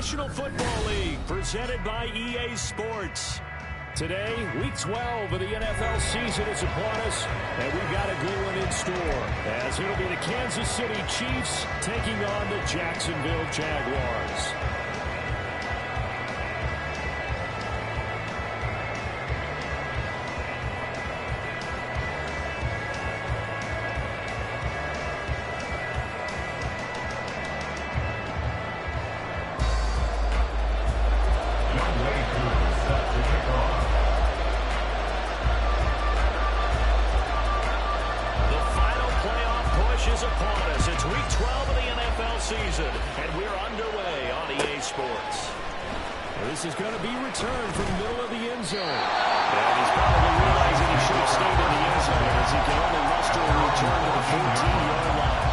National Football League, presented by EA Sports. Today, Week 12 of the NFL season is upon us, and we've got a good one in store, as it'll be the Kansas City Chiefs taking on the Jacksonville Jaguars. This is going to be returned from the middle of the end zone. And he's probably realizing he should have stayed in the end zone as he can only muster a return to the 14-yard line.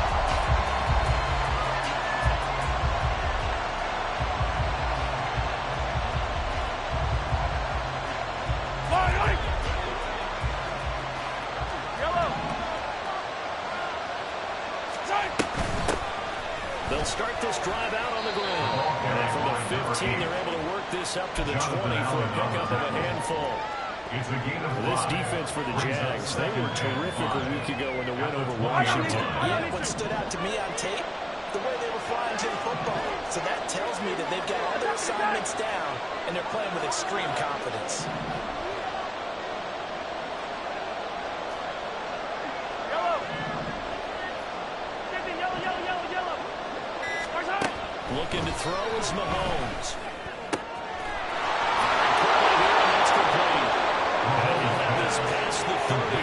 They'll start this drive out on the ground. And from the 15, they're able to work this up to the 20 for a pickup of a handful. This defense for the Jags, they were terrific a week ago in the win over Washington. Yeah, what stood out to me on tape, the way they were flying to the football. So that tells me that they've got all their assignments down, and they're playing with extreme confidence. Looking to throw is Mahomes. This past the 30.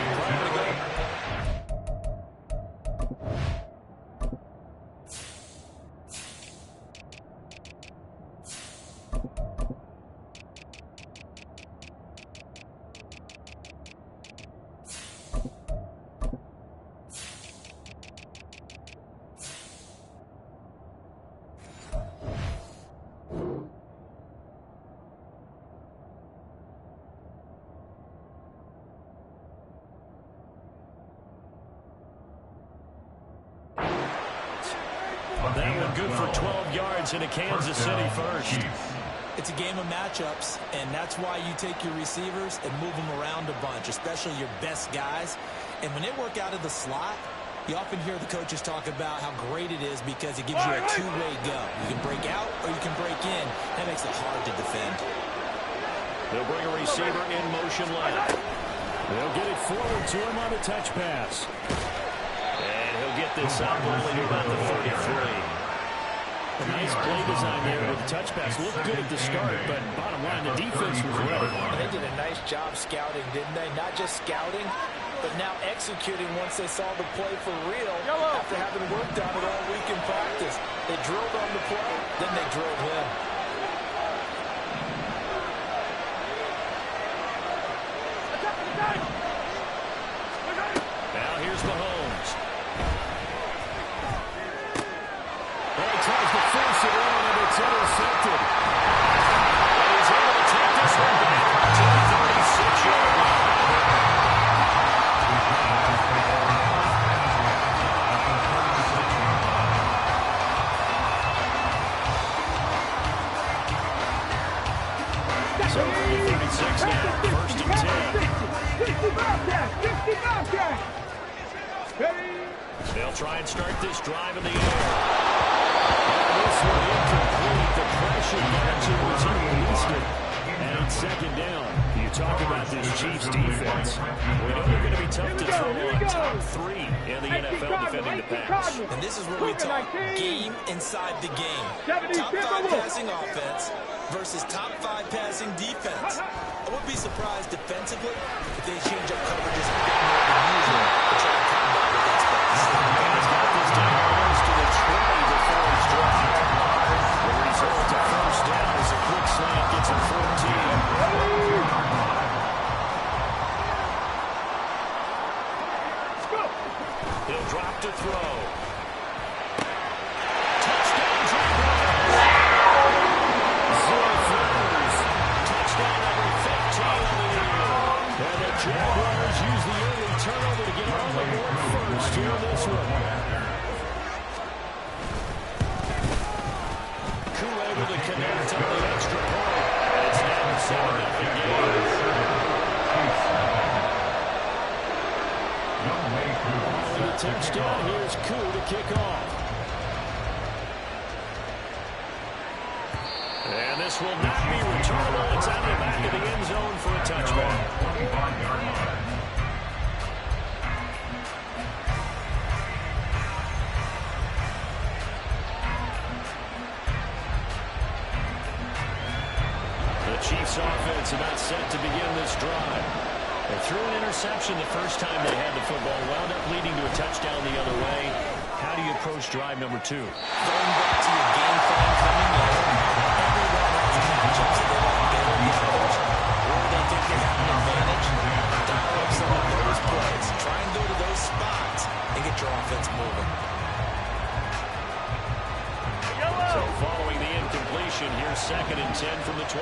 That one good for 12 yards into Kansas City first. It's a game of matchups, and that's why you take your receivers and move them around a bunch, especially your best guys. And when they work out of the slot, you often hear the coaches talk about how great it is because it gives you a two-way go. You can break out or you can break in. That makes it hard to defend. They'll bring a receiver in motion left. They'll get it forward to him on the touch pass. And he'll get this up only to about the 33. A nice play design there with the touch pass. Looked good at the start, but bottom line, the defense was ready. They did a nice job scouting, didn't they? Not just scouting, but now executing once they saw the play for real after having worked on it all week in practice. They drilled on the play, then they drilled him. Now here's Mahomes. He tries to force it in, and it's intercepted. And he's able to take this one back to the 36-yard line. So from the 36 now, first and 10. They'll try and start this drive in the air. This one incomplete. The pressure margin was unleashed. And it's second down. You talk about this Chiefs defense. We know they're going to be tough to throw on top three in the NFL defending the pass. And this is where we talk game inside the game. Top 5 passing offense versus top 5 passing defense. I wouldn't be surprised defensively if they change up coverages a bit more than usual to try and combat with that space. He's got this down almost to the 20 before he's dropped. The result, a first down as a quick slant gets a 14. He'll drop to throw. Touchdown, Jaguars. Zero Flowers. Touchdown number 15 on the year. And the Jaguars use the early turnover to get on the board connect on the extra point. And it's now a 7-0 game. On the touchdown, here's Koo to kick off. And this will not be returnable. It's out of the back of the end zone for a touchback. Chiefs offense about set to begin this drive. They threw an interception the first time they had the football, wound up leading to a touchdown the other way. How do you approach drive number 2? Going back to your game plan coming in, everyone has matchups that they want better than the others, or they think they have an advantage. Dial up some of those plays. Try and go to those spots and get your offense moving. So following the incompletion, here's 2nd and 10 from the 25.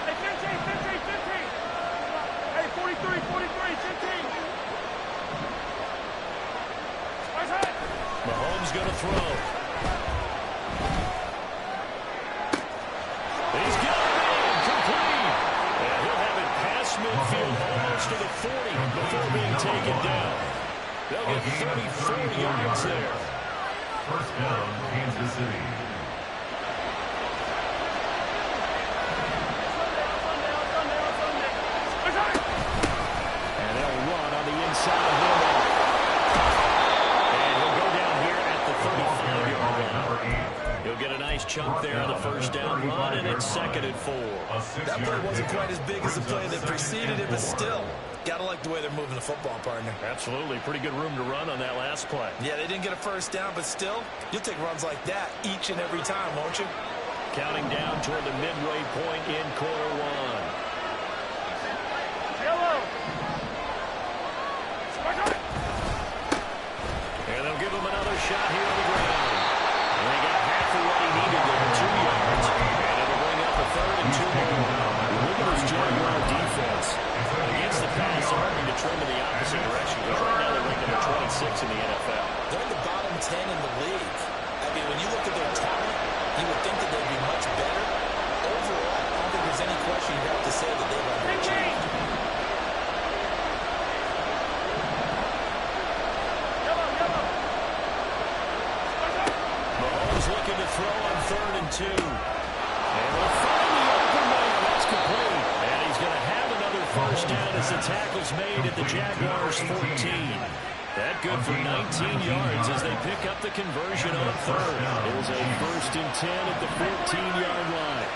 Hey, 15. Hey, 43, 15. Mahomes going to throw. He's got it complete. And he'll have it past midfield, almost to the 40 before being taken down. They'll get 34 yards there. First down, Kansas City. And they'll run on the inside here. And he'll go down here at the 35-yard line. He'll get a nice chunk there on the first down run, and it's 2nd and 4. That play wasn't quite as big as the play that preceded it, but still, got to like the way they're moving the football, partner. Absolutely. Pretty good room to run on that last play. Yeah, they didn't get a first down, but still, you'll take runs like that each and every time, won't you? Counting down toward the midway point in quarter 1. And they'll give him another shot here on the ground. And they got half of what he needed there, 2 yards. And it'll bring up a 3rd and 2 more. Look at this Jaguar defense. Against the pass, they're hoping to trim in the opposite direction. Because right now they're ranked number 26 in the NFL. They're in the bottom 10 in the league. I mean, when you look at their talent, you would think that they'd be much better. Overall, I don't think there's any question you'd have to say that they've underachieved. Mahomes looking to throw on 3rd and 2. And they'll find the open man. That's complete. And he's going to have another first down as the tackle's made at the Jaguars' 14. That good for 19 yards as they pick up the conversion on 3rd. It was a 1st and 10 at the 14-yard line.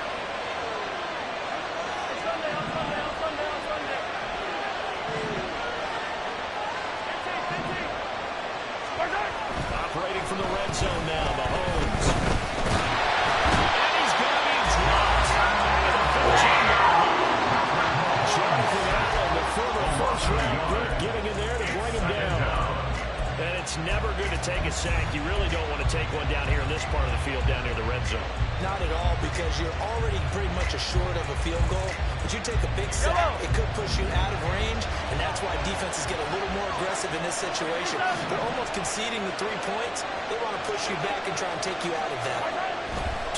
Operating from the red zone now, Mahomes. And he's going to be dropped. Jonathan Allen, the former first-round pick, getting in there to bring him down. And it's never good to take a sack. You really don't want to take one down here in this part of the field, down near the red zone. Not at all, because you're already pretty much assured of a field goal. But you take a big sack, it could push you out of range, and that's why defenses get a little more aggressive in this situation. They're almost conceding the 3 points. They want to push you back and try and take you out of that.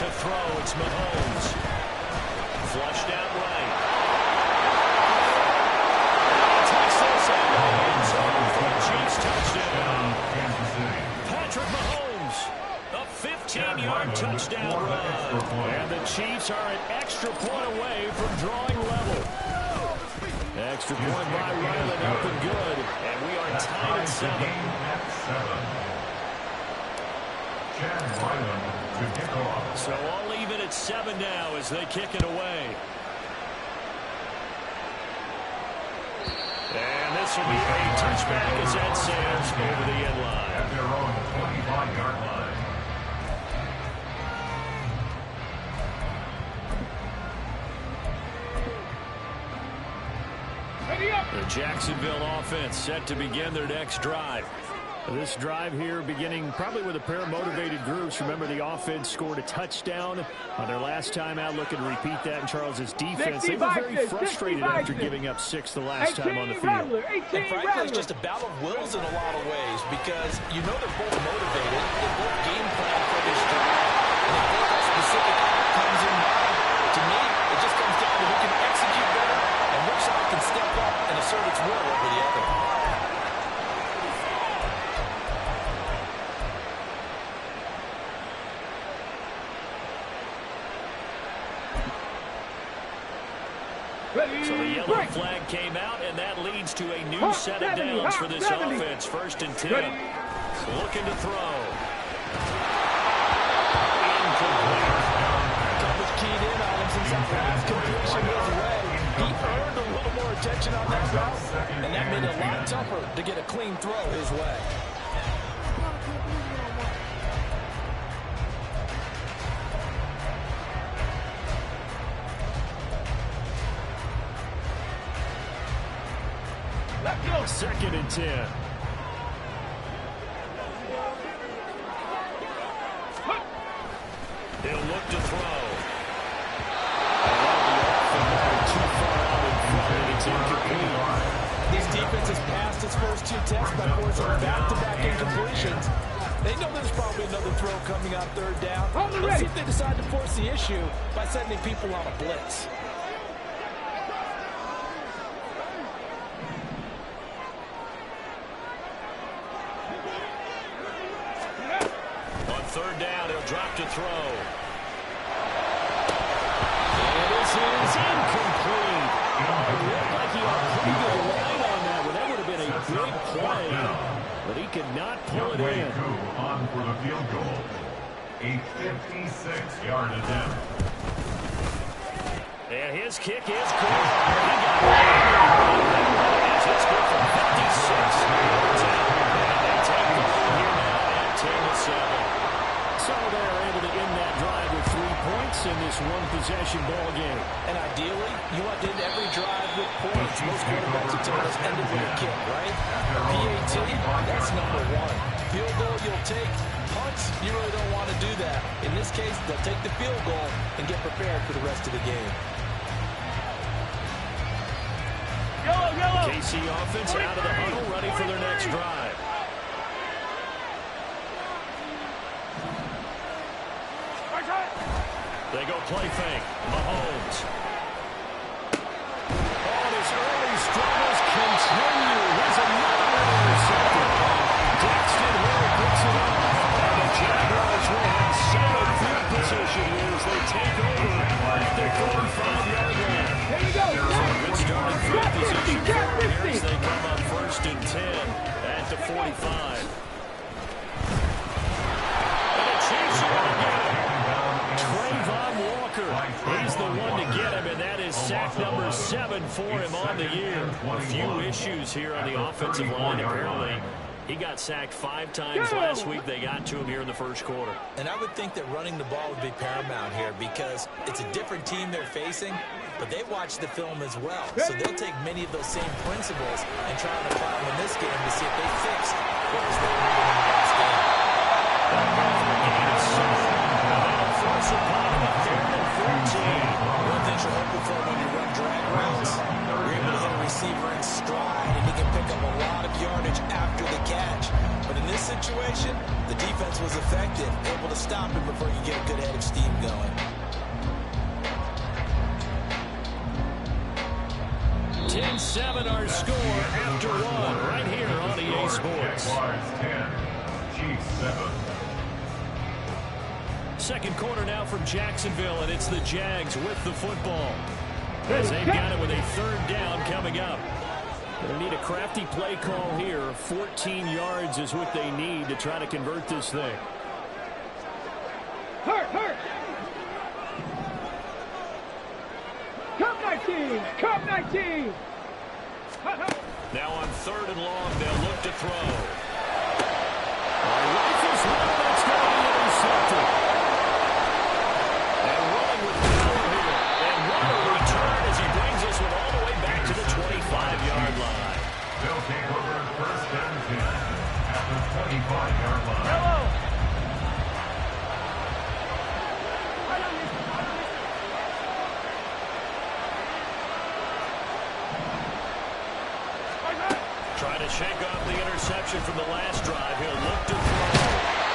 To throw, it's Mahomes. Flushed out right. Takes this into the end zone for the Chiefs touchdown. Patrick Mahomes, a 15-yard touchdown run. And the Chiefs are an extra point away from drawing level. Extra point by Ryland up and good. And we are tied at 7. So all even at 7 now as they kick it away. And this will be a touchback as Ed Sands over the end line. At their own 25-yard line. The Jacksonville offense set to begin their next drive. This drive here beginning probably with a pair of motivated groups. Remember, the offense scored a touchdown on their last time out. Looking to repeat that in Charles's defense. They were very frustrated after giving up 6 the last time on the field. And frankly, it's just a battle of wills in a lot of ways because you know they're both motivated. They both game plan for this drive. And they both have specific outcomes in mind. To me, it just comes down to who can execute better and which side can step up and assert its will over the other. So the yellow flag came out, and that leads to a new set of downs for this offense. 1st and 10. Looking to throw. Incomplete. Coverage keyed in on him since that last completion his way. He earned a little more attention on that route, and that made it a lot tougher to get a clean throw his way. Let's go. 2nd and 10. He'll look to throw. Too far out in front, and it's incomplete. This defense has passed its first 2 tests by forcing back-to-back incompletions. They know there's probably another throw coming on 3rd down. Let's see if they decide to force the issue by sending people on a blitz. On 3rd down, he'll drop to throw. And this is incomplete. It looked like he had a pretty good line on that one. That would have been a big play, but he could not pull it in. On for the field goal. A 56-yard attempt. And his kick is good. He got it. It's good from 56. And they take the lead here now at 10-7. So they're able to end that drive with 3 points in this one-possession ball game. And ideally, you want to end every drive with points. Most quarterbacks will tell us ended with a kick, right? PAT, that's number 1. Field goal you'll take. Punts, you really don't want to do that. In this case, they'll take the field goal and get prepared for the rest of the game. Yellow. KC offense out of the huddle, ready for their next drive. They go play fake. Mahomes. Oh, his early struggles continue. Here's another interception. Daxton Hill picks it up. And the Jaguars will have solid field position here as they take over at their 45-yard line. Here we go. Good starting field position for here as they come up 1st and 10 at the 45. And the Chiefs are going to get it. Trayvon Walker, he's the one to get him, and that is sack number 7 for him on the year. A few issues here on the offensive line, apparently. He got sacked 5 times last week. They got to him here in the 1st quarter. And I would think that running the ball would be paramount here because it's a different team they're facing, but they watch the film as well. So they'll take many of those same principles and try to apply them in this game to see if they fixed what was there in the last game. One thing you're hoping for when you run drag routes, you're able to hit a receiver in stride, and he can pick up a lot of yardage after the catch. But in this situation, the defense was effective, able to stop him before you get a good head of steam going. 10-7 our score after 1 right here on EA Sports. Jaguars 10, Chiefs 7. 2nd quarter now from Jacksonville, and it's the Jags with the football. As they've got it with a 3rd down coming up. They need a crafty play call here. 14 yards is what they need to try to convert this thing. Hurt. Cup 19. Now on 3rd and long, they'll look to throw. Rifles one, that's going to be intercepted. And rolling with power here. And what a return as he brings us all the way back to the 25-yard line. They'll take over 1st and 10 at the 25-yard line. Yellow. Trying to shake off the interception from the last drive. He'll look to throw.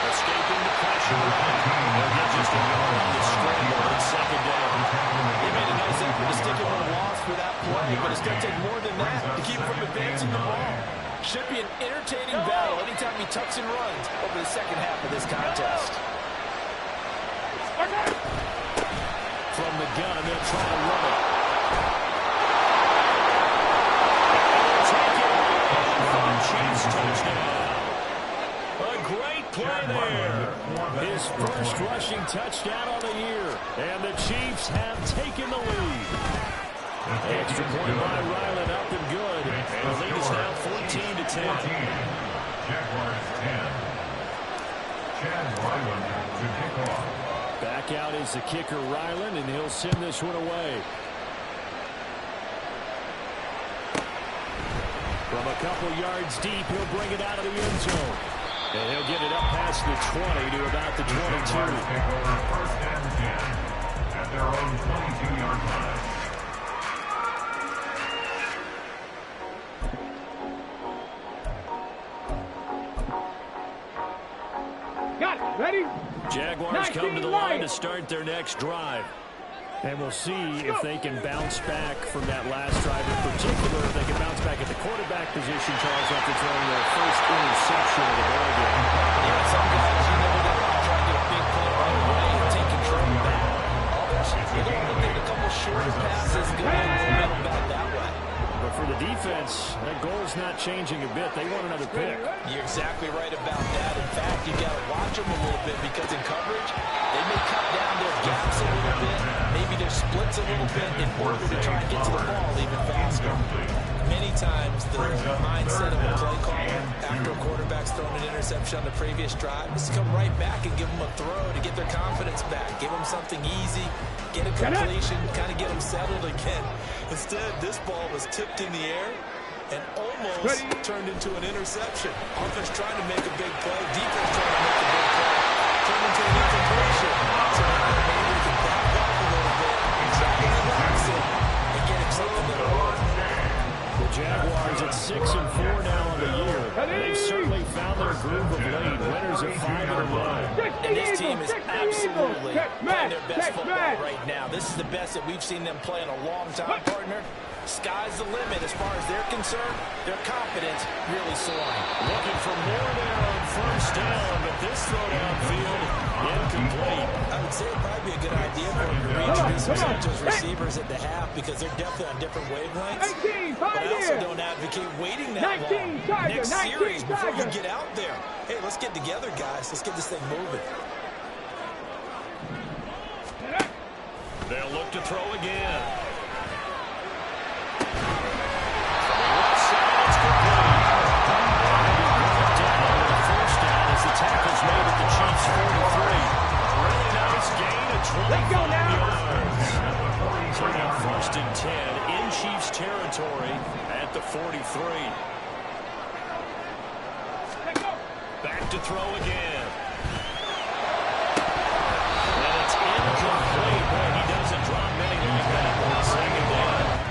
Escaping the pressure. He'll get just a yard on the scramble on second down. He made a nice effort to stick him on a loss for that play, but it's going to take more than that to keep him from advancing the ball. Should be an entertaining battle anytime he tucks and runs over the second half of this contest. From the gun, they'll try to run it. Chiefs touchdown. A great play there. His first rushing touchdown of the year. And the Chiefs have taken the lead. Extra point by Ryland up and good. And the lead is now 14-10. Jaguars 10. Chad Ryland to kick off. Back out is the kicker Ryland, and he'll send this one away. From a couple yards deep, he'll bring it out of the end zone. And he'll get it up past the 20 to about the 22. Take over first and 10 at their own 22-yard line. Got it. Ready? Jaguars come to the line to start their next drive. And we'll see if they can bounce back from that last drive. In particular, if they can bounce back at the quarterback position, Charles, after throwing their first interception of the ball game. Yeah, some guys, you know, they're going to try to get a big play right away and take control of that. Others, they're going to take a couple short passes, go ahead and momentum back that way. But for the defense, that goal's not changing a bit. They want another pick. You're exactly right about that. In fact, you got to watch them a little bit because in coverage, they may cut down their gaps a little bit, maybe their splits a little bit in order to try and get to the ball even faster. Many times the mindset of a play caller after a quarterback's thrown an interception on the previous drive is to come right back and give them a throw to get their confidence back, give them something easy, get a completion, kind of get them settled again. Instead, this ball was tipped in the air and almost turned into an interception. Offense trying to make a big play, defense trying to make a big play, turned into an incompletion. So now maybe we can back up a little bit and try to relax it and get him something that'll work. The Jaguars at 6-4 now on the year. They've certainly found their groove of late. Winners of 5 in a row. And this team is absolutely playing their best football right now. This is the best that we've seen them play in a long time, partner. Sky's the limit as far as they're concerned. Their confidence really soaring. Looking for more there on first down, but this throw downfield incomplete. I would say it'd probably be a good idea for them to reintroduce themselves to his receivers at the half because they're definitely on different wavelengths. But I also don't advocate waiting that long. Next series, before you get out there, hey, let's get together, guys. Let's get this thing moving. They'll look to throw again. Tackles made at the Chiefs 43. Really nice gain of 25 yards. So now first and 10 in Chiefs territory at the 43. Back to throw again. And it's incomplete. Boy, he doesn't drop many like that on second down.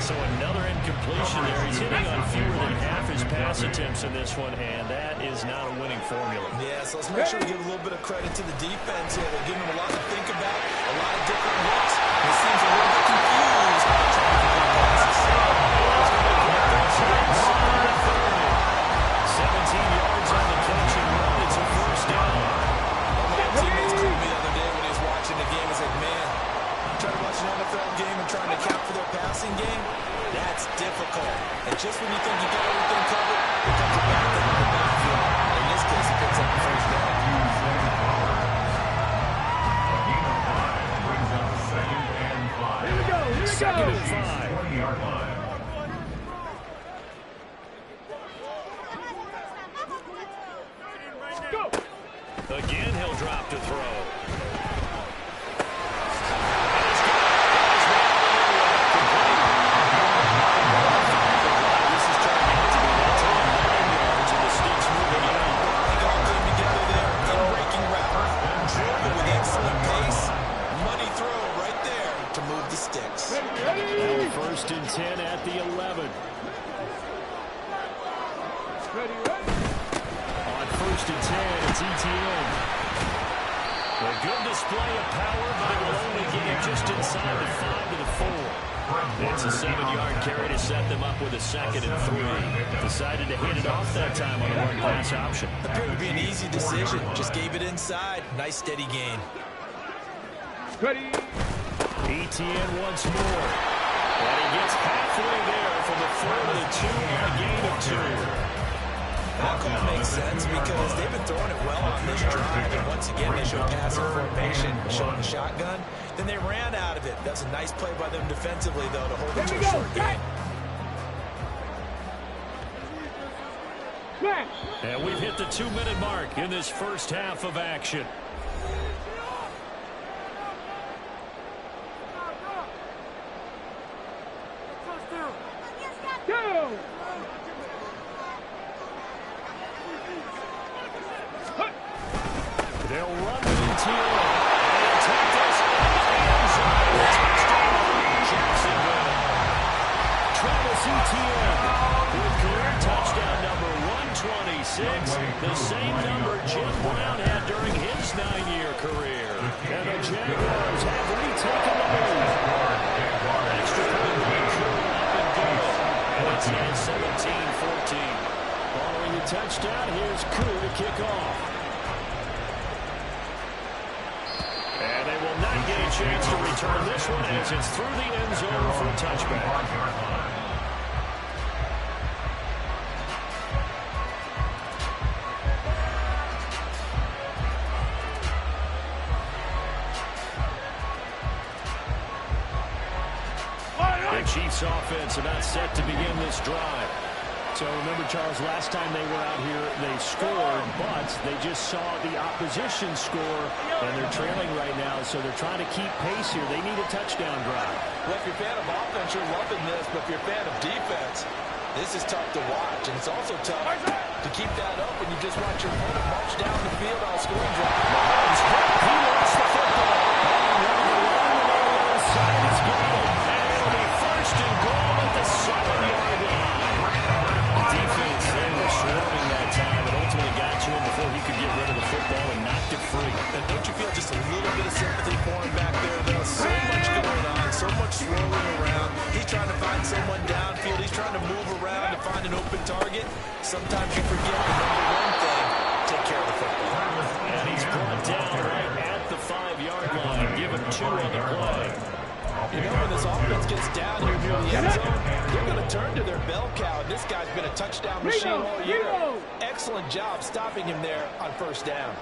So another incompletion there. He's hitting on fewer than half his pass attempts in this one, and that is not a winning formula. Yeah, so let's make sure we give a little bit of credit to the defense here. They're giving them a lot to think about, a lot of different looks. It seems a little bit confused. 17 yards on the catch and run. It's a first down. My teammates called me the other day when he was watching the game and said, man, trying to watch an NFL game and trying to account for their passing game, that's difficult. And just when you think you got everything covered, it comes back to the backfield. In this case, he picks up the first down. Here we go. Second and 5. 20-yard line. Again, he'll drop to throw. This is turning out to be about 10 yards, and the Sticks move first and 10. It's ETN. A good display of power, but it will only get him just inside the 5 to the 4. It's a 7-yard carry to set them up with a 2nd and 3. Decided to hit it off that time on the run pass option. Appeared to be an easy decision. Just gave it inside. Nice steady gain. Ready. ETN once more. And he gets halfway there from the 4 to the 2 on a gain of 2. That call makes sense because they've been throwing it well on this drive. And once again, they showed passive formation, showing the shotgun. Then they ran out of it. That's a nice play by them defensively, though, to hold it to a short gain. And we've hit the 2-minute mark in this first half of action. Go! They'll run with ETN. And take this in the end zone. Touchdown, Jacksonville. Travis Etienne with career touchdown number 126, the same number Jim Brown had during his 9-year career. And the Jaguars have retaken the lead. Extra point run up and go. And it's now 17-14. Following the touchdown, here's Koo to kick off. And they will not get a chance to return this one as it's through the end zone for a touchback. The Chiefs offense about set to begin this drive. So remember, Charles, last time they were out here, they scored, but they just saw the opposition score, and they're trailing right now, so they're trying to keep pace here. They need a touchdown drive. Well, if you're a fan of offense, you're loving this, but if you're a fan of defense, this is tough to watch, and it's also tough to keep that up when you just watch your opponent march down the field on a scoring drive. He lost the football. Side is good, and it'll be first and goal at the 7-yard line. Defense, they were swarming that time and ultimately got to him before he could get rid of the football and knocked it free. And don't you feel just a little bit of sympathy for him back there, though? So much going on, so much swirling around. He's trying to find someone downfield. He's trying to move around to find an open target. Sometimes you forget the number one thing, take care of the football. And he's brought down right at the 5-yard line. Give him 2 on the play. You know, when this offense gets down here near the end zone, they're going to turn to their bell cow. And this guy's been a touchdown machine all year. Excellent job stopping him there on first down.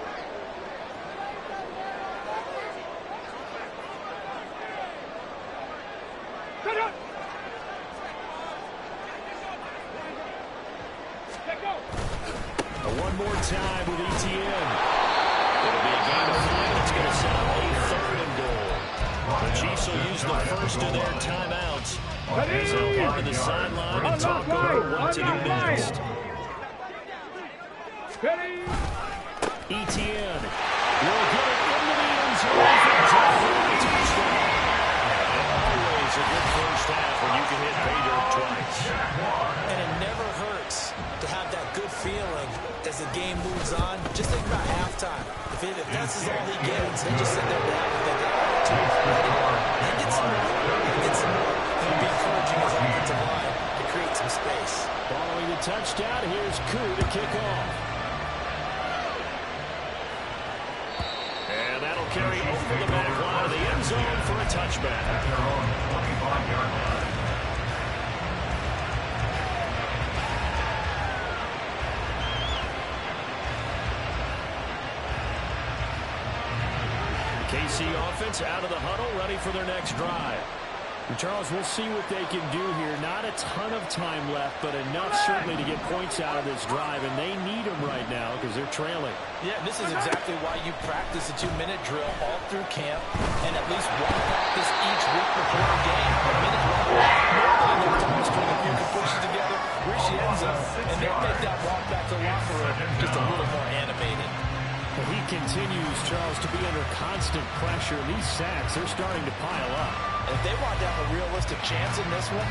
One more time with ETN. It'll be a gain of 5. It's going to set up a 3rd and goal. The Chiefs will use the first of their timeouts as they'll head to the sideline and talk over what to do next. ETN will get it into the end zone for a touchdown. Always a good first half when you can hit pay dirt twice. And it never hurts to have that good feeling as the game moves on. Just think about halftime. If this is all he gets, he'll just sit there down and think, he gets some more. He'll be encouraging his offensive line to create some space. Following the touchdown, here's Koo to kick off. And that'll carry over the back line of the end zone for a touchback. At their own 25-yard line. KC offense out of the huddle, ready for their next drive. And Charles, we'll see what they can do here. Not a ton of time left, but enough certainly to get points out of this drive, and they need them right now because they're trailing. Yeah, this is exactly why you practice a 2-minute drill all through camp and at least one practice each week before a game. A minute left, more than enough time to string a few good pushes together, reach the end zone, and they'll make that walk back to the locker room just a little more animated. He continues, Charles, to be under constant pressure. These sacks, they're starting to pile up. If they want to have a realistic chance in this one,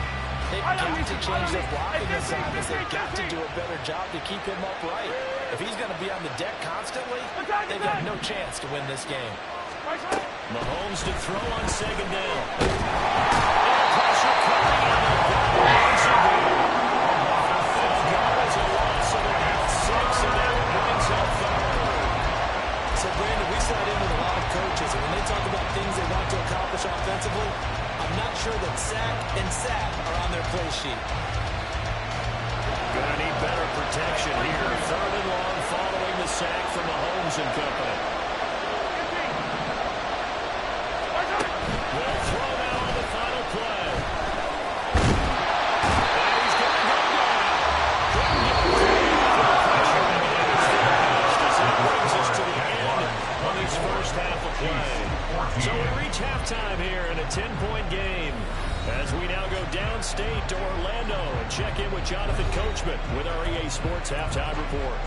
they've got to change their blocking assignments. They've got to do a better job to keep him upright. If he's going to be on the deck constantly, they've got no chance to win this game. Mahomes to throw on second down. And pressure coming out of once again. It's a loss of about 6, and that brings up third. So, Brandon, we sat in with a lot of coaches, and when they talk about things they want to accomplish offensively, I'm not sure that sack and sack are on their play sheet. Gonna need better protection here. Third and long following the sack from Mahomes and company. Will throw now on the final play. And he's going to go down. Couldn't get it for the pressure, and it is finished as that brings us to the end of this first half of play. So we reach halftime here in a 10-point game as we now go downstate to Orlando and check in with Jonathan Coachman with our EA Sports Halftime Report.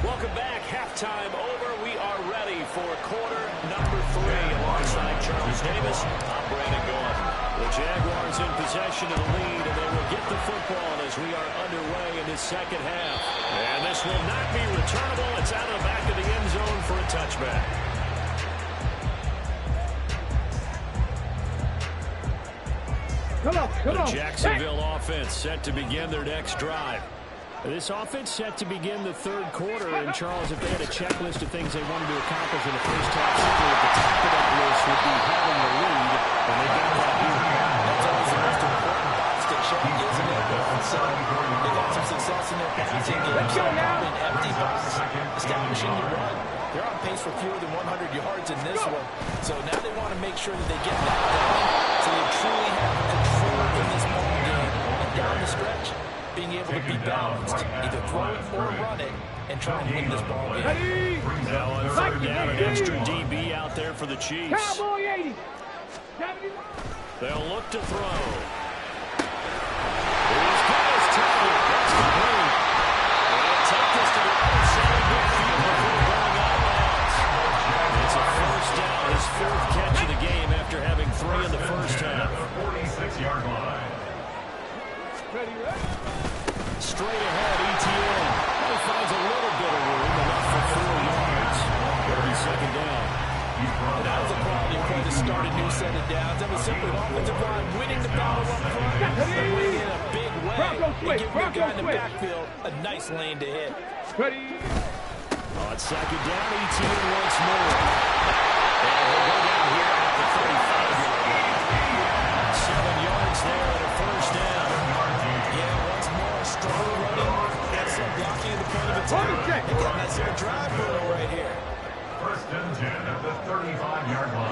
Welcome back. Halftime over. We are ready for quarter number 3 alongside Charles Davis. I'm Brandon Gordon. The Jaguars in possession of the lead, and they will get the football as we are underway in this second half. And this will not be returnable. It's out of the back of the end zone for a touchback. Come on. The Jacksonville offense set to begin their next drive. This offense set to begin the third quarter, and Charles, if they had a checklist of things they wanted to accomplish in the first half, certainly at the top of that list would be having the lead, and they got that here. That's always the most important box to check, isn't it? So they got some success in their passing game, in empty box, establishing the run. They're on pace for fewer than 100 yards in this one. So now they want to make sure that they get that down so they truly have control in this ball game. And down the stretch, being able to be balanced, either throw it or run it, and try and win this ball game. Now on third down, an extra DB out there for the Chiefs. Cowboy 80. They'll look to throw. He's got his target. That's complete. They'll take this to the other side of midfield before going out of bounds. It's a first down, his 4th catch of the game after having 3 in the first half. 46-yard line. Straight ahead, ETN. He finds a little bit of room, enough for 4 yards. It'll be second down. And that was a quality play to start a new set of downs. That was simply an offensive line winning the battle up front, but winning in a big way and giving your guy in the backfield a nice lane to hit. On second down, ETN once more. And he'll go down here at the 35-yard line. 7 yards there and a first down. Yeah, once more, strong running. That's some blocking in the front of the team. They got a nice little drive going right here. First and 10 at the 35-yard line.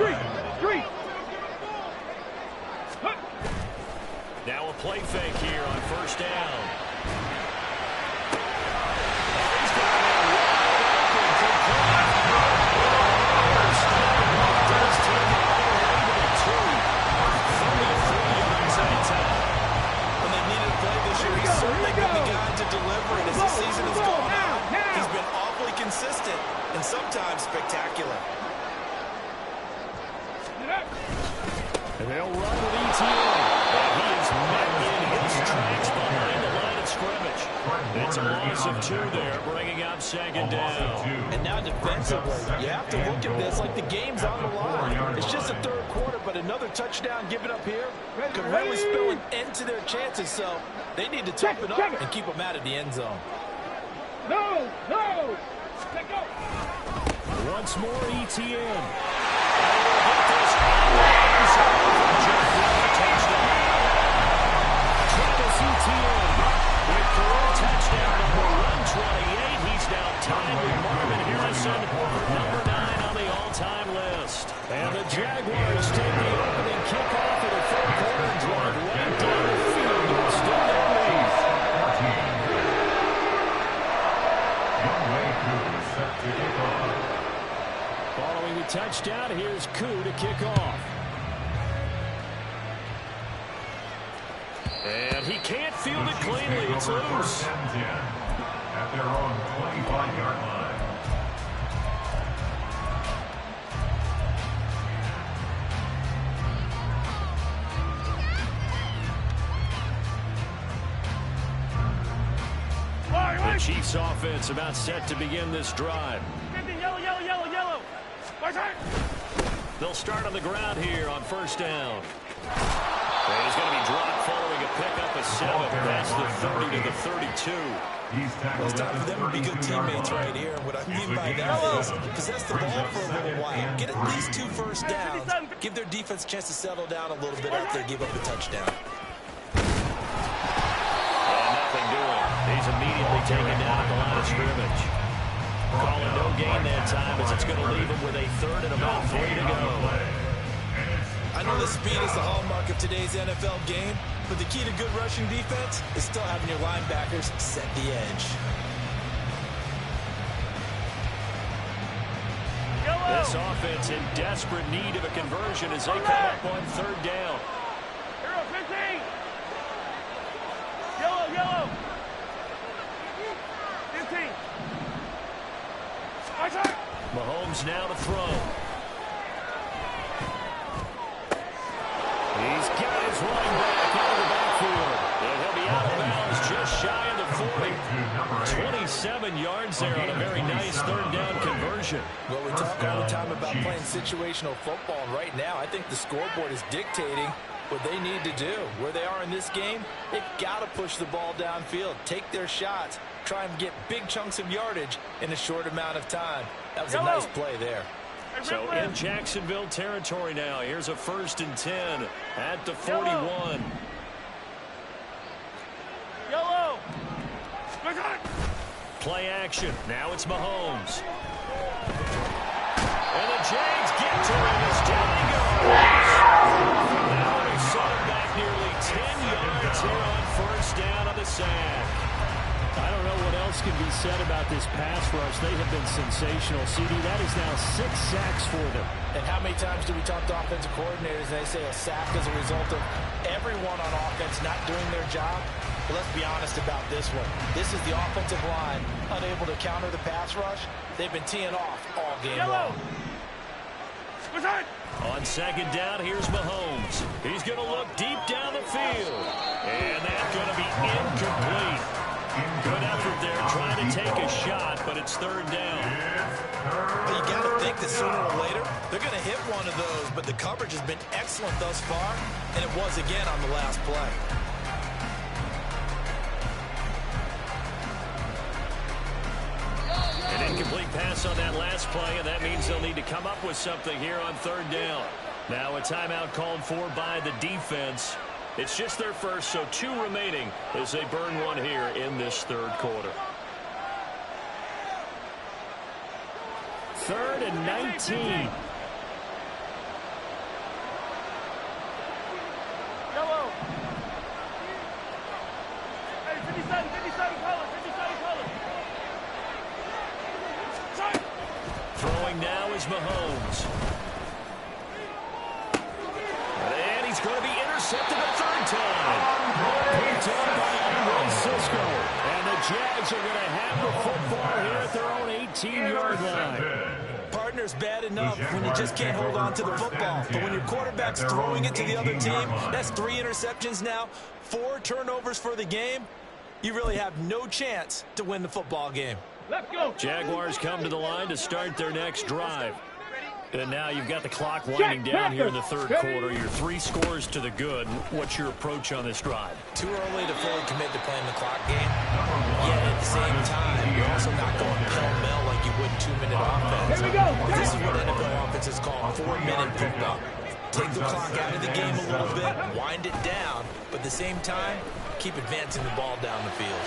Now a play fake here on first down. Consistent and sometimes spectacular. And they'll run with ETN. And he is met in his tracks behind the line of scrimmage. It's a loss of 2 there, bringing up second down. And now defensively, you have to look at this like the game's on the line. It's just the third quarter, but another touchdown given up here could really spell an end to their chances. So they need to toughen up and keep them out of the end zone. No. Once more, ETN. Travis Etienne with career touchdown number 128. He's now tied with Marvin Harrison for number 9 on the all-time list. And the Jaguars take the opening kickoff of the third quarter and drive right down the field to extend their lead. Following the touchdown, here's Koo to kick off. And he can't field it cleanly. It's loose. At their own 25-yard line. Chiefs offense about set to begin this drive. Yellow, yellow, yellow, yellow. They'll start on the ground here on first down. And he's going to be dropped following a pickup of 7. That's the 30 to the 32. It's time for them to be good teammates right here. And what I mean by that is possess the ball for a little while. Get at least 2 first downs. Give their defense a chance to settle down a little bit after they give up a touchdown. And nothing doing. He's immediately taken down at the line of scrimmage. Calling no gain that time as it's going to leave him with a 3rd and about 3 to go. I know the speed is the hallmark of today's NFL game, but the key to good rushing defense is still having your linebackers set the edge. This offense in desperate need of a conversion as they come up on 3rd down. Hero 15. Yellow, yellow. 15. Mahomes now to throw. He's got his running back out of the backfield. And he'll be out of bounds just shy of the 40. 27 yards there on a very nice 3rd down conversion. Well, we talk all the time about playing situational football, and right now I think the scoreboard is dictating what they need to do. Where they are in this game, they've got to push the ball downfield, take their shots, try and get big chunks of yardage in a short amount of time. That was a nice play there. So in Jacksonville territory now. Here's a 1st and 10 at the 41. Yellow. Play action. Now it's Mahomes. And the Jags get to him as down he goes. Now they set him back nearly 10 yards here on 1st down on the sack. I don't know what else can be said about this pass rush. They have been sensational. CD, that is now 6 sacks for them. And how many times do we talk to offensive coordinators and they say a sack is a result of everyone on offense not doing their job? But let's be honest about this one. This is the offensive line unable to counter the pass rush. They've been teeing off all game long. On 2nd down, here's Mahomes. He's going to look deep down the field. And that's going to be incomplete. Good effort there trying to take a shot, but it's 3rd down. Well, you got to think that sooner or later they're going to hit one of those, but the coverage has been excellent thus far, and it was again on the last play. An incomplete pass on that last play, and that means they'll need to come up with something here on 3rd down. Now a timeout called for by the defense. It's just their first, so 2 remaining as they burn one here in this 3rd quarter. 3rd and 19. Yellow. Hey, 57, 57 color, 57 color. Throwing now is Mahomes. And he's going to be intercepted a 3rd time. Picked up by Cisco. And the Jags are going to have the football here at their own 18-yard line. Partner's bad enough when you just can't hold on to the football. But when your quarterback's throwing it to the other team, that's 3 interceptions now, 4 turnovers for the game. You really have no chance to win the football game. Let's go. Jaguars come to the line to start their next drive. And now you've got the clock winding down here in the 3rd quarter. You're 3 scores to the good. What's your approach on this drive? Too early to fully commit to playing the clock game. Yet at the same time, you're also not going pell-mell like you would 2-minute offense. Here we go. This is what NFL offenses call 4-minute football. Take the clock out of the game a little bit, wind it down, but at the same time, keep advancing the ball down the field.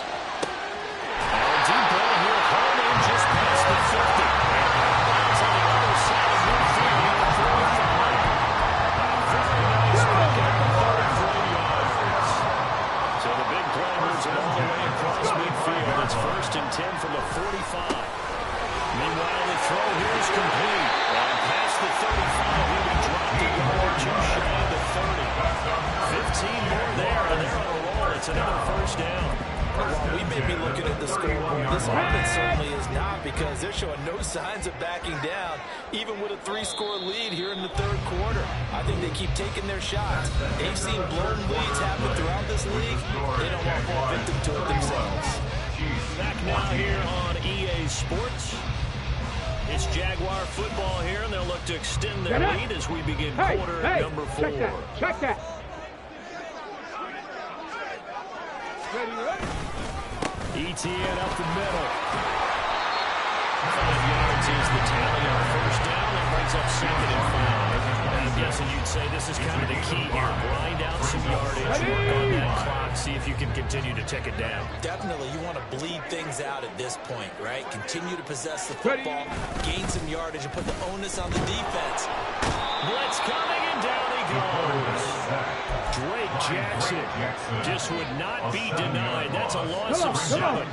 And a deep ball here, Coleman just past the 50. It's on the other side of midfield at the 45. Very nice pick at the 33-yard. So the big play moves it all the way across midfield. It's 1st and 10 from the 45. Meanwhile, the throw here is complete. And past the 35, he'll be dropped a yard just shy of the 30. 15 more there, and they're on a roll. It's another 1st down. Well, we may be looking at the scoreboard. This offense certainly is not, because they're showing no signs of backing down, even with a 3-score lead here in the 3rd quarter. I think they keep taking their shots. They've seen blown leads happen throughout this league. They don't want to fall victim to it themselves. Back now here on EA Sports. It's Jaguar football here, and they'll look to extend their lead as we begin quarter number 4. Check that. ETN up the middle. 5 yards is the tally on first down. That brings up 2nd and 5. I'm guessing you'd say this is kind of the key here. Grind out some yardage, work on that clock, see if you can continue to tick it down. Definitely, you want to bleed things out at this point, right? Continue to possess the football, gain some yardage, and put the onus on the defense. Blitz coming, and down he goes. Drake Jackson just would not be denied. That's a loss of 7.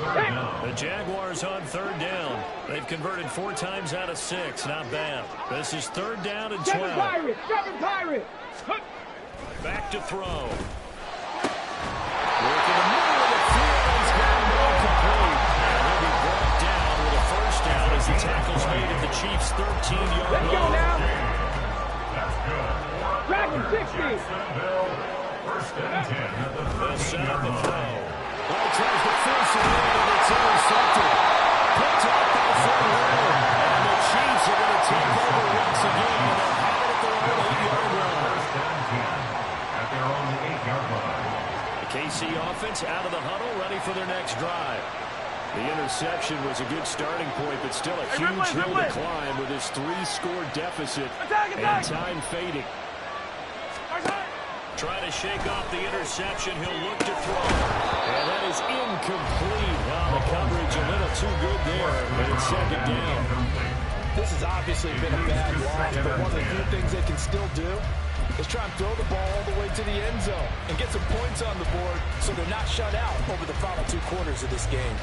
The Jaguars on 3rd down. They've converted 4 times out of 6. Not bad. This is 3rd down and 12. 7 Pirates. Back to throw. Working the middle of the field. He's got him incomplete. And he'll be brought down with a 1st down as the tackle's made at the Chiefs' 13-yard line. Let's go now. That's good. Dragon 60. First and 10 at the They'll 13 set up yard the line. throw. Well, tries to force it in, and it's intercepted. Picked up by Fred Warner. And the Chiefs are going to take over once again. And they'll have it at their own 8-yard line. First and 10 at their own 8-yard line. The KC offense out of the huddle, ready for their next drive. The interception was a good starting point, but still a huge hill to climb with this 3-score deficit and time fading. Trying to shake off the interception. He'll look to throw. And that is incomplete. Well, the coverage a little too good there, but it's 2nd down. This has obviously been a bad loss, but one of the few things they can still do is try and throw the ball all the way to the end zone and get some points on the board so they're not shut out over the final 2 quarters of this game.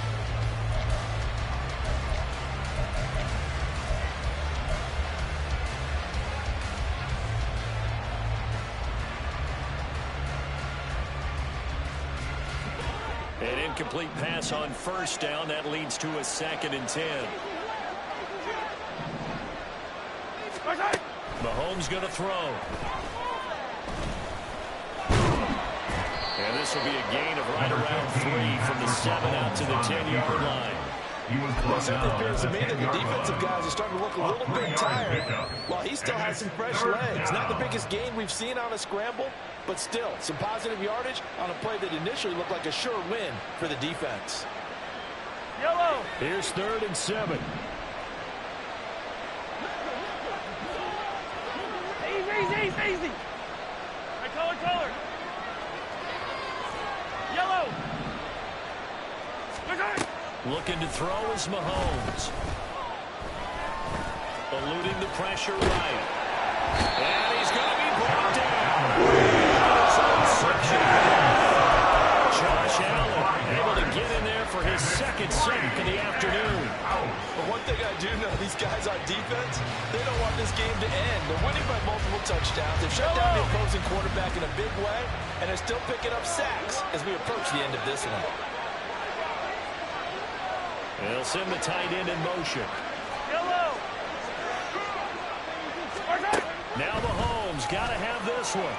An incomplete pass on 1st down. That leads to a 2nd and 10. Mahomes going to throw. And this will be a gain of right around 3 from the 7 out to the 10-yard line. It certainly appears to me that the defensive guys are starting to look a little bit tired while he still has some fresh legs. Not the biggest gain we've seen on a scramble, but still some positive yardage on a play that initially looked like a sure win for the defense. Yellow. Here's 3rd and 7. Easy. Hey, color. Yellow. Looking to throw is Mahomes. Eluding the pressure right. And he's going to be brought down. Josh Allen able to get in there for his 2nd sack of the afternoon. But one thing I do know, these guys on defense, they don't want this game to end. They're winning by multiple touchdowns. They've shut down the opposing quarterback in a big way, and they're still picking up sacks as we approach the end of this one. They'll send the tight end in motion. Yellow. Now Mahomes got to have this one.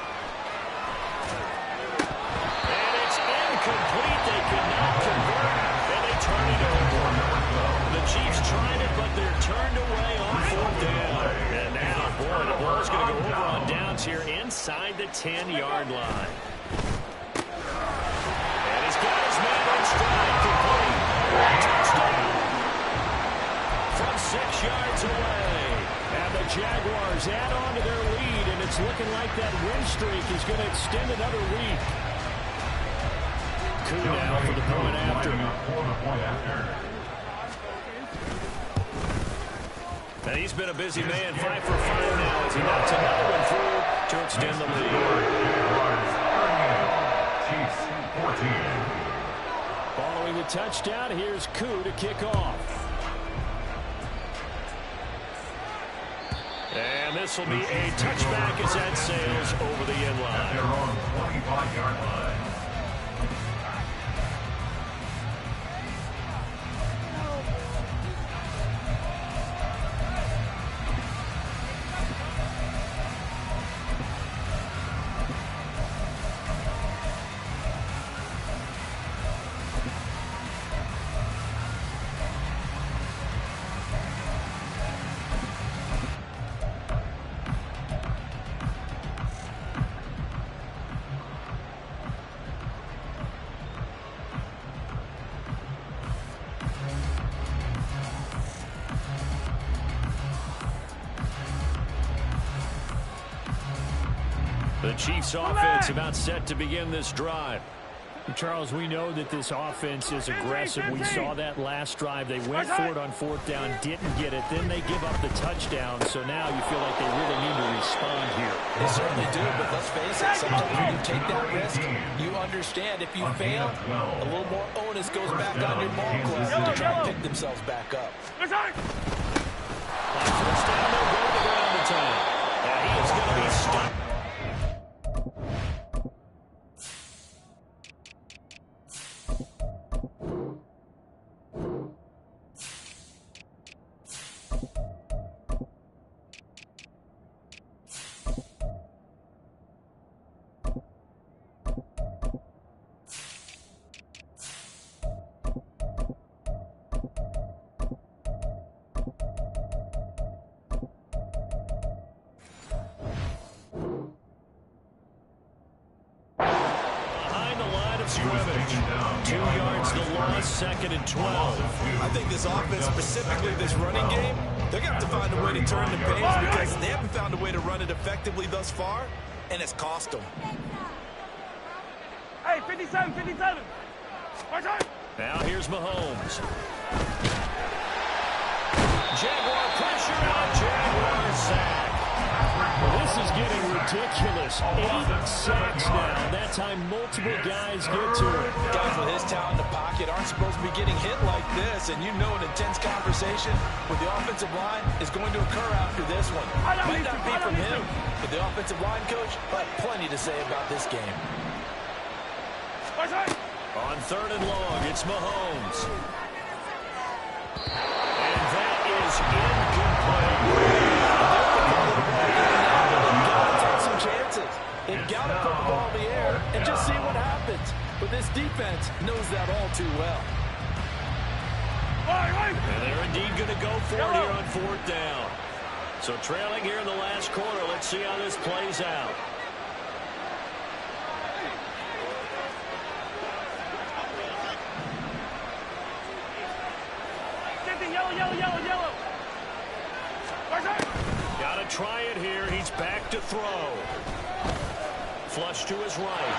And it's incomplete. They could not convert. And they turn it over. The Chiefs tried it, but they're turned away on 4th down. And now, boy, the ball's going to go over on downs here inside the 10-yard line. And he's got his man on stride. Complete. Touchdown. From 6 yards away. And the Jaguars add on to their lead, and it's looking like that win streak is going to extend another week. Coup now for the point after. And he's been a busy man, 5 for 5 now as he knocks another one through to extend the lead. Chiefs 14. Following the touchdown, here's Coup to kick off. And this will be a touchback as that sails over the end line. Their own 25-yard line. The Chiefs offense about set to begin this drive. Charles, we know that this offense is aggressive. We saw that last drive. They went for it on fourth down, didn't get it. Then they give up the touchdown. So now you feel like they really need to respond here. They certainly do, but let's face it, sometimes when you take that risk, you understand if you fail, a little more onus goes back on your ball club to try and pick themselves back up. First down, they'll go to the ground the time. He is going to be stuck. Scrimmage. 2 yards to loss, 2nd and 12. I think this offense, specifically this running game, they're going to have to find a way to turn the page because they haven't found a way to run it effectively thus far, and it's cost them. Hey, 57, 57. Now here's Mahomes. Jaguar pressure on Jaguar sack. Well, this is getting ridiculous. 8 sacks now. That time multiple guys get to it. Guys with his talent in the pocket aren't supposed to be getting hit like this, and you know an intense conversation with the offensive line is going to occur after this one. Might not be from him, but the offensive line coach will have plenty to say about this game. On 3rd and long, it's Mahomes. And that is incomplete. They've got to put the ball in the air and just see what happens. But this defense knows that all too well. And they're indeed going to go for it here on 4th down. So trailing here in the last quarter. Let's see how this plays out. Yellow. Got to try it here. He's back to throw. Flush to his right.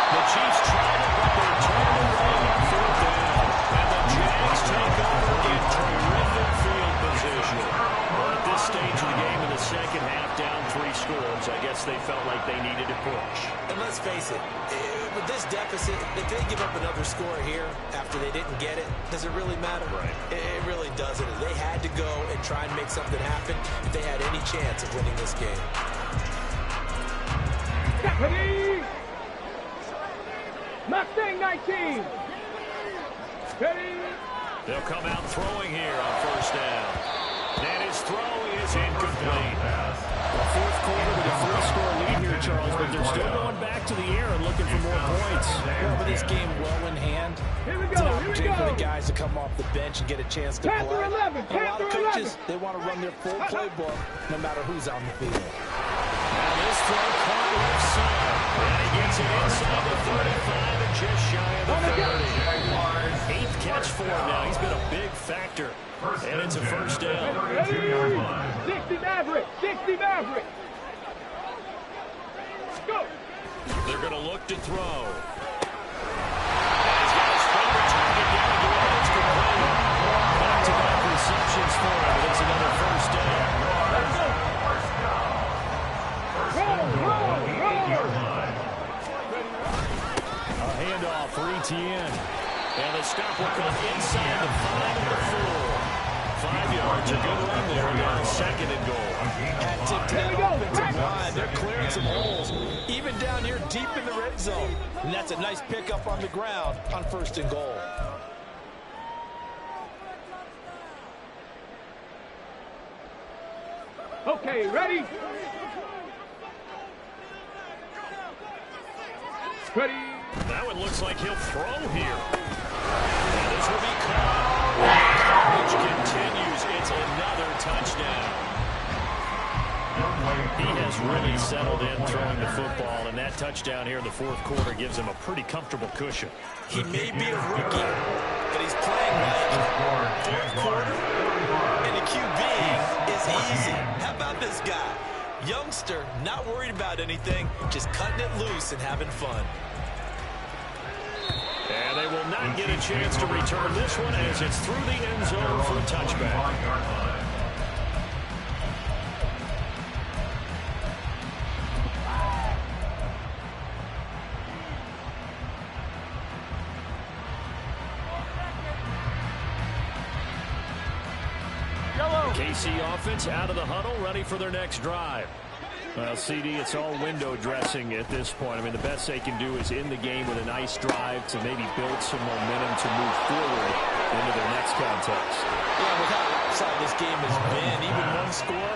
The Chiefs tried it, but they turned it around on 4th down. And the Jags take over in terrific field position. Well, at this stage of the game in the second half, down 3 scores, I guess they felt like they needed to push. And let's face it, with this deficit, if they give up another score here after they didn't get it, does it really matter? Right. It really doesn't. They had to go and try and make something happen if they had any chance of winning this game. Ready? Mustang 19. Ready? They'll come out throwing here on 1st down. And his throw is incomplete. Fourth quarter with a 3-score lead here, Charles, but they're still going back to the air and looking for more points. Well, with this game well in hand, it's an opportunity for the guys to come off the bench and get a chance to play. And a lot of coaches, they want to run their full playbook no matter who's on the field. And this throw caught left side. And he gets it inside the 35 and just shy of the 30. 8th catch for him now. He's been a big factor. And it's a 1st down. 60 Maverick. Go. They're going to look to throw. And he's got his favorite target down again. It's complete. Back-to-back receptions for him. But it's another 1st down. A handoff for Etienne. And the stop will come inside the 5 of the 4. 5 yards, a good run there. Now 2nd and goal. Hat tip to that offensive line. They're clearing some holes, even down here deep in the red zone. And that's a nice pickup on the ground on 1st and goal. Okay, ready? Ready? Now it looks like he'll throw here. And this will be caught. Coverage continues. It's another touchdown. He has really settled in throwing the football, and that touchdown here in the 4th quarter gives him a pretty comfortable cushion. He may be a rookie, but he's playing like 4th quarter, and the QB is is easy. How about this guy? Youngster, not worried about anything, just cutting it loose and having fun. And they will not get a chance to return this one as it's through the end zone for a touchback. KC offense out of the huddle, ready for their next drive. Well, CD, it's all window dressing at this point. I mean, the best they can do is in the game with a nice drive to maybe build some momentum to move forward into their next contest. Yeah, with how outside this game has been, even one score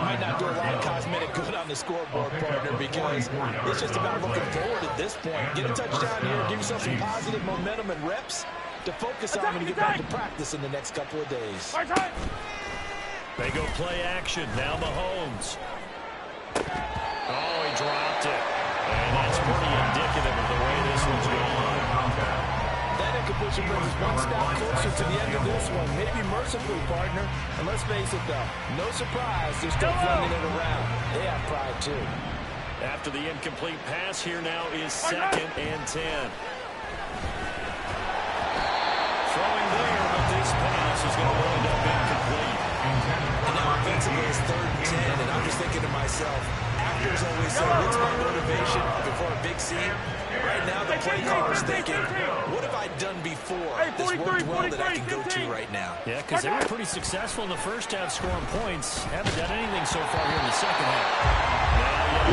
might not do a lot of cosmetic good on the scoreboard, partner, because it's just about looking forward at this point. Get a touchdown here, give yourself some positive momentum and reps to focus on when you get back to practice in the next couple of days. They go play action. Now Mahomes. Oh, he dropped it. And that's pretty indicative of the way this one's going. That incompletion brings us one step closer to the end of this one. Maybe mercifully, partner. And let's face it, though, no surprise they're still flinging it around. They have pride, too. After the incomplete pass, here now is 2nd and 10. Throwing there, but this pass is going to wind up incomplete. And now offensively it's 3rd and 10, and I'm just thinking to myself, actors always say, what's my motivation before a big scene? Right now the play caller's thinking, what have I done before that's worked well that I can go to right now? Yeah, because they were pretty successful in the first half scoring points. Haven't done anything so far here in the second half. Now,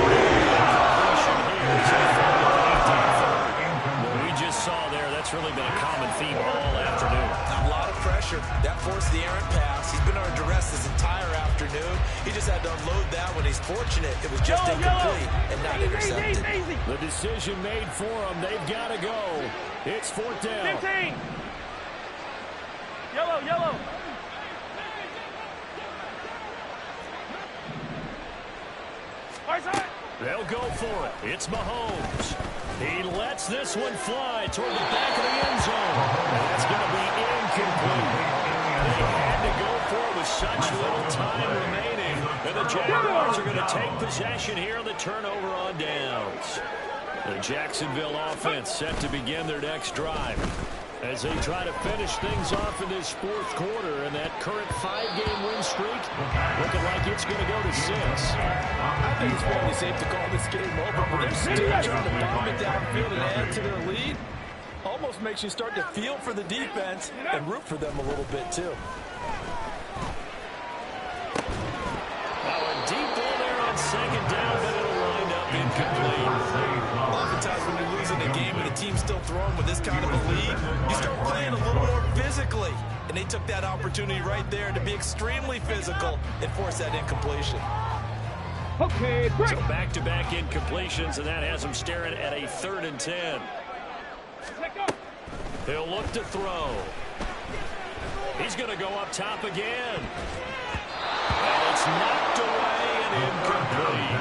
what we just saw there, that's really been a common theme all afternoon. A lot of pressure. That forced the errant pass. He's been under duress this entire afternoon. He just had to unload that when he's fortunate. It was just incomplete and not intercepted. The decision made for them. They've got to go. It's 4th down. 15. Yellow. They'll go for it. It's Mahomes. He lets this one fly toward the back of the end zone. That's going to be incomplete. They had to go for it with such little time remaining. And the Jaguars are going to take possession here on the turnover on downs. The Jacksonville offense set to begin their next drive as they try to finish things off in this 4th quarter, and that current 5-game win streak looking like it's going to go to 6. I think it's fairly safe to call this game over, but they're still trying to bomb it downfield and add to their lead. Almost makes you start to feel for the defense and root for them a little bit, too. Now a deep ball there on 2nd down, but it'll wind up incomplete. Oftentimes when you're losing a game and the team's still throwing with this kind of a lead, you start playing a little more physically. And they took that opportunity right there to be extremely physical and force that incompletion. Okay, break. So back-to-back incompletions, and that has them staring at a 3rd and 10. He'll look to throw. He's going to go up top again. And it's knocked away and incomplete.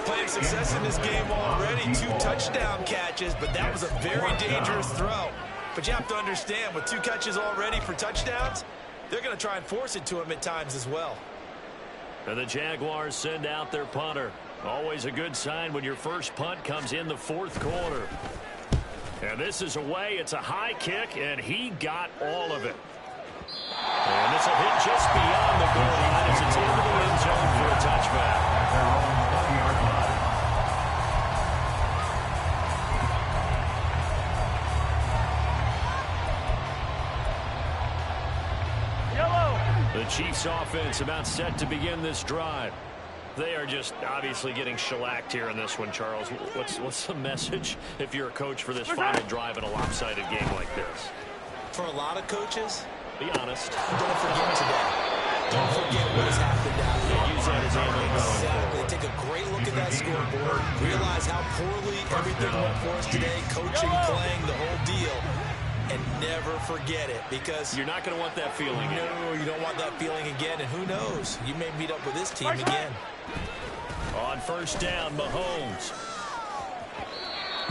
Playing success in this game already. 2 touchdown catches, but that was a very dangerous throw. But you have to understand, with 2 catches already for touchdowns, they're going to try and force it to him at times as well. And the Jaguars send out their punter. Always a good sign when your first punt comes in the 4th quarter. And this is away. It's a high kick, and he got all of it. And this will hit just beyond the goal line as it's into the end zone for a touchback. The Chiefs offense about set to begin this drive. They are just obviously getting shellacked here in this one, Charles. What's the message if you're a coach for this final drive in a lopsided game like this? For a lot of coaches, be honest. Don't forget today. Don't forget what has happened out there. Use that as ammo. Exactly. Take a great look at that scoreboard. Realize how poorly everything went for us today. Coaching, playing, the whole deal. And never forget it, because you're not going to want that feeling again. No, you don't want that feeling again, and who knows? You may meet up with this team again. On 1st down, Mahomes.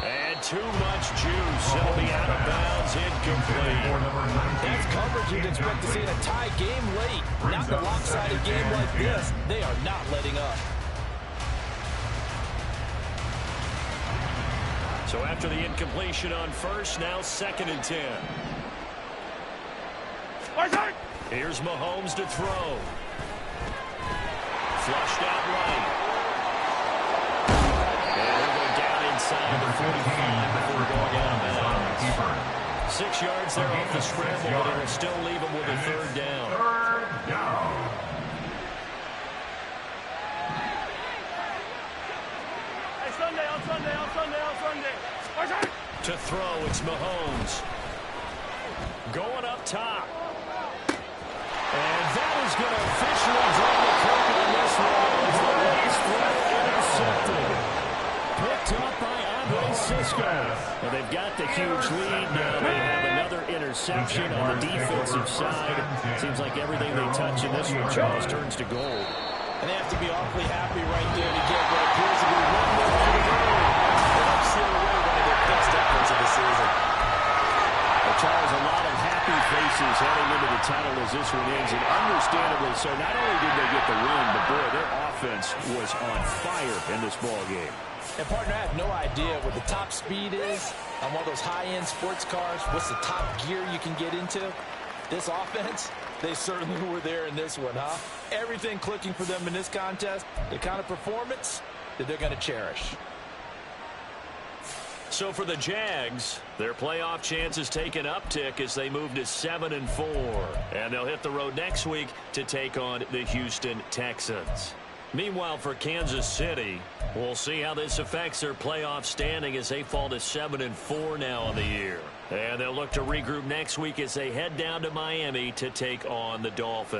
And too much juice. It'll be out of bounds, incomplete. That's coverage you'd expect to see in a tie game late. Not in a lopsided game like this. They are not letting up. So after the incompletion on first, now 2nd and 10. Here's Mahomes to throw. Flushed out right. And he'll go down inside the 45 before going out of bounds. 6 yards there off the scramble, but it will still leave him with a 3rd down. Third down. To throw, it's Mahomes. Going up top. And that is going to officially draw the curtain on this one. It's the last throw intercepted. Picked up by Andre Cisco. Well, they've got the huge lead now. They have another interception on the defensive side. Seems like everything they touch in this one, Charles, turns to gold. And they have to be awfully happy right there to get what appears to be one more for the goal. They have sealed away one of their best efforts of the season. Well, Charles, a lot of happy faces heading into the tunnel as this one ends, and understandably so. Not only did they get the win, but boy, their offense was on fire in this ball game. And, partner, I have no idea what the top speed is on one of those high-end sports cars. What's the top gear you can get into? This offense, they certainly were there in this one, huh? Everything clicking for them in this contest, the kind of performance that they're going to cherish. So for the Jags, their playoff chances take an uptick as they move to 7-4. And they'll hit the road next week to take on the Houston Texans. Meanwhile, for Kansas City, we'll see how this affects their playoff standing as they fall to 7-4 now on the year. And they'll look to regroup next week as they head down to Miami to take on the Dolphins.